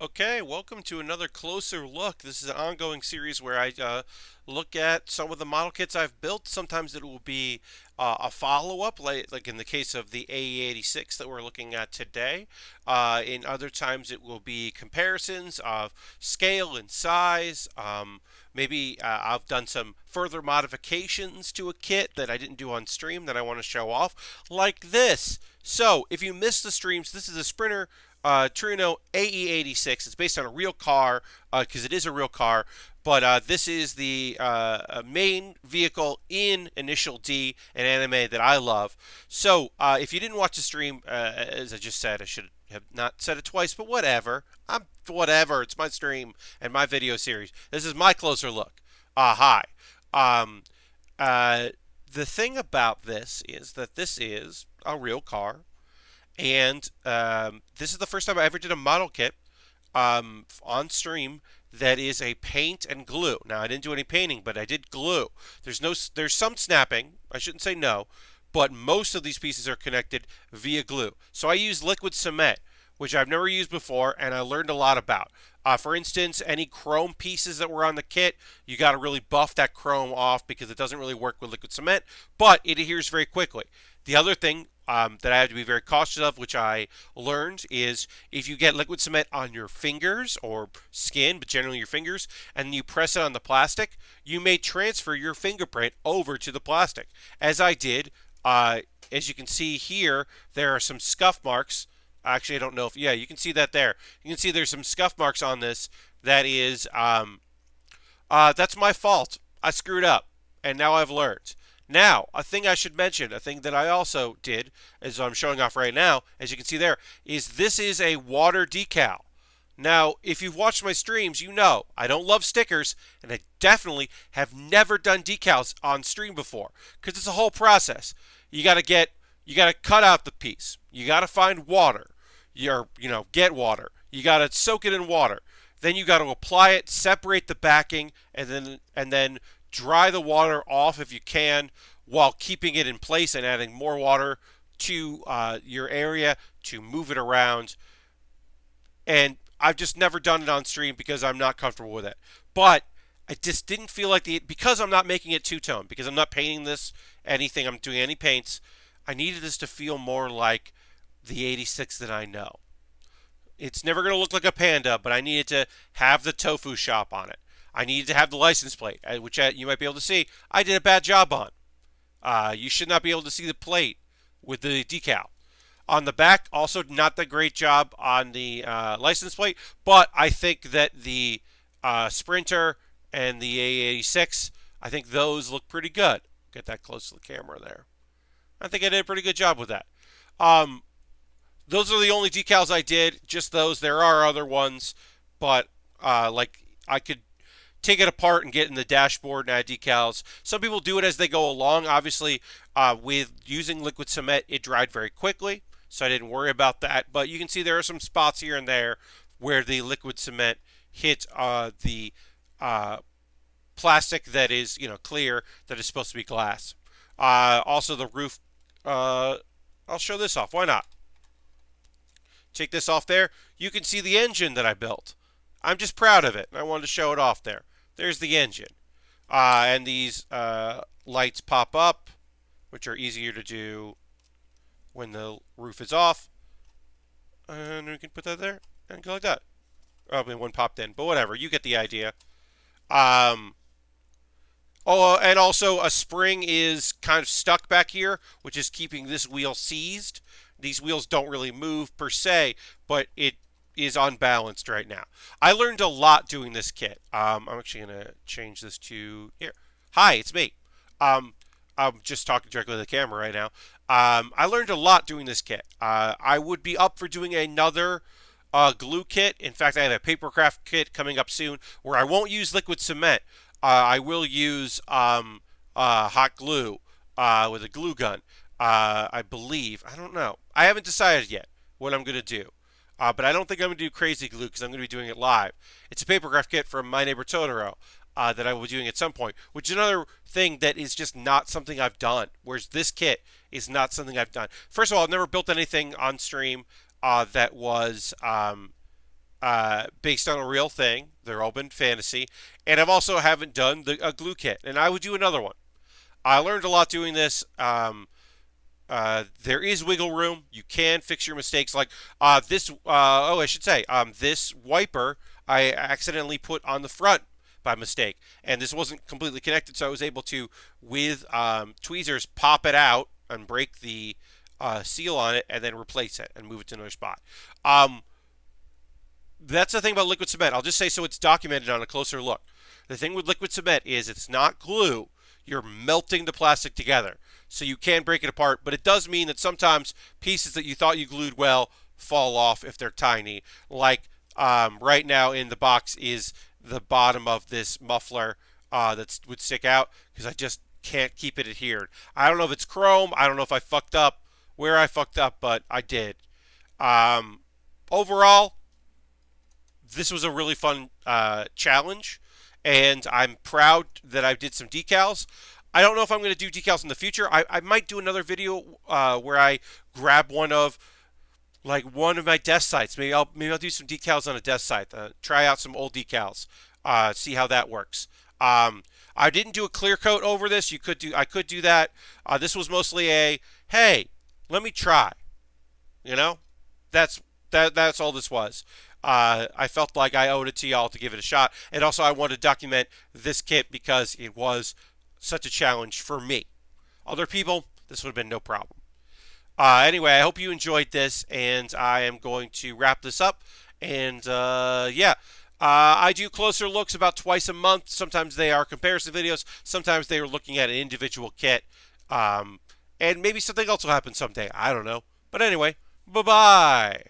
Okay, welcome to another closer look. This is an ongoing series where I look at some of the model kits I've built. Sometimes it will be a follow-up, like in the case of the AE86 that we're looking at today. In other times it will be comparisons of scale and size. Maybe I've done some further modifications to a kit that I didn't do on stream that I want to show off, like this. So if you missed the streams, this is a Sprinter Trueno AE86. It's based on a real car because it is a real car, but this is the main vehicle in Initial D, an anime that I love. So if you didn't watch the stream, as I just said, I should have not said it twice, but whatever. Whatever. It's my stream and my video series. This is my closer look. Hi. Um, the thing about this is that this is a real car. And this is the first time I ever did a model kit on stream that is a paint and glue. Now I didn't do any painting, but I did glue. There's some snapping. I shouldn't say no, but most of these pieces are connected via glue. So I use liquid cement, which I've never used before, and I learned a lot about. For instance, any chrome pieces that were on the kit, you got to really buff that chrome off because it doesn't really work with liquid cement, but it adheres very quickly. The other thing that I have to be very cautious of, which I learned, is if you get liquid cement on your fingers or skin, but generally your fingers, and you press it on the plastic, you may transfer your fingerprint over to the plastic. As I did, as you can see here, there are some scuff marks. Actually, I don't know if, yeah, you can see that there. You can see there's some scuff marks on this. That is, that's my fault. I screwed up, and now I've learned. Now, a thing I should mention, a thing that I also did, as I'm showing off right now, as you can see there, is this is a water decal. Now, if you've watched my streams, you know I don't love stickers, and I definitely have never done decals on stream before, because it's a whole process. You got to cut out the piece. You got to find water. Get water. You got to soak it in water. Then you got to apply it, separate the backing, and then dry the water off if you can, while keeping it in place and adding more water to your area to move it around. And I've just never done it on stream because I'm not comfortable with it. But I just didn't feel like because I'm not making it two-tone, because I'm not painting this anything, I'm doing any paints, I needed this to feel more like the 86 that I know. It's never going to look like a Panda, but I needed to have the tofu shop on it. I needed to have the license plate, which you might be able to see I did a bad job on. You should not be able to see the plate with the decal. On the back, also not the great job on the license plate, but I think that the Sprinter and the A86, I think those look pretty good. Get that close to the camera there. I think I did a pretty good job with that. Those are the only decals I did, just those. There are other ones, but like I could take it apart and get in the dashboard and add decals. Some people do it as they go along. Obviously, with using liquid cement, it dried very quickly, so I didn't worry about that. But you can see there are some spots here and there where the liquid cement hit the plastic that is, clear, that is supposed to be glass. Also, the roof. I'll show this off. Why not? Take this off there. You can see the engine that I built. I'm just proud of it. I wanted to show it off there. There's the engine. And these lights pop up, which are easier to do when the roof is off. And we can put that there and go like that. Oh, I mean, one popped in, but whatever. You get the idea. Oh, and also a spring is kind of stuck back here, which is keeping this wheel seized. These wheels don't really move per se, but it is unbalanced right now. I learned a lot doing this kit. I'm actually going to change this to here. Hi, it's me. I'm just talking directly to the camera right now. I learned a lot doing this kit. I would be up for doing another glue kit. In fact, I have a papercraft kit coming up soon where I won't use liquid cement. I will use hot glue with a glue gun. I believe. I don't know. I haven't decided yet what I'm going to do. But I don't think I'm going to do crazy glue because I'm going to be doing it live. It's a papercraft kit from My Neighbor Totoro that I will be doing at some point, which is another thing that is just not something I've done, whereas this kit is not something I've done. First of all, I've never built anything on stream that was based on a real thing. They're all been fantasy. And I've also haven't done a glue kit, and I would do another one. I learned a lot doing this. There is wiggle room. You can fix your mistakes. Like this. Oh, I should say, this wiper I accidentally put on the front by mistake, and this wasn't completely connected, so I was able to, with tweezers, pop it out and break the seal on it, and then replace it and move it to another spot. That's the thing about liquid cement. I'll just say so it's documented on a closer look. The thing with liquid cement is it's not glue. You're melting the plastic together. So you can break it apart, but it does mean that sometimes pieces that you thought you glued well fall off if they're tiny. Like right now in the box is the bottom of this muffler that would stick out because I just can't keep it adhered. I don't know if it's chrome. I don't know if I fucked up, where I fucked up, but I did. Overall, this was a really fun challenge, and I'm proud that I did some decals. I don't know if I'm going to do decals in the future. I might do another video where I grab one of my desk sites. Maybe I'll do some decals on a desk site. Try out some old decals. See how that works. I didn't do a clear coat over this. I could do that. This was mostly a hey, let me try. You know, that's all this was. I felt like I owed it to y'all to give it a shot, and also I wanted to document this kit because it was such a challenge for me. Other people, this would have been no problem. Anyway, I hope you enjoyed this, and I am going to wrap this up. And yeah, I do closer looks about twice a month. Sometimes they are comparison videos. Sometimes they are looking at an individual kit. And maybe something else will happen someday. I don't know. But anyway, bye-bye.